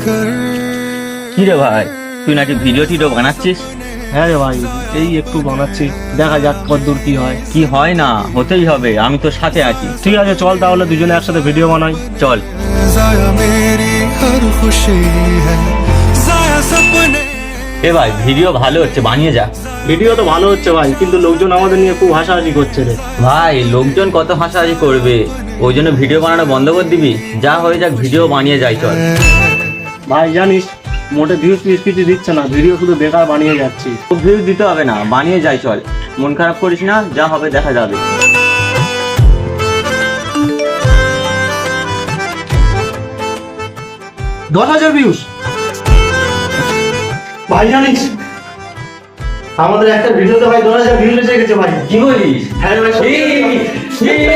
কি রে ভাই, তুই নাকি ভিডিও টিডিও বানাচ্ছিস? হ্যাঁ রে ভাই, এই একটু বানাচ্ছি, দেখা যাক কতদূর কি হয়। কি হয় না, হতেই হবে, আমি তোর সাথে আছি। ঠিক আছে, চল তাহলে দুজনে একসাথে ভিডিও বানাই। চল। এ ভাই, ভিডিও ভালো হচ্ছে, বানিয়ে যা। ভিডিও তো ভালো হচ্ছে ভাই, কিন্তু লোকজন আমাদের নিয়ে খুব হাসাহাসি করছে রে। ভাই, লোকজন কত হাসাহাসি করবে, ওই জন্য ভিডিও বানানো বন্ধ করে দিবি? যা হয়ে যাক, ভিডিও বানিয়ে যাই, চল। ভাই জানিস, মোটে ভিউজ কিছু দিচ্ছে না, ভিডিও শুধু বেকার বানিয়ে যাচ্ছি। খুব ভিউজ দিতে হবে না, বানিয়ে যাই, চল। মন খারাপ করিস না, যা হবে দেখা যাবে। 10,000 ভিউজ। ভাই জানিস, আমাদের একটা ভিডিওতে ভাই 10,000 ভিউজ এসে গেছে ভাই। কি বলিস? হ্যাঁ ভাই, এই, এই,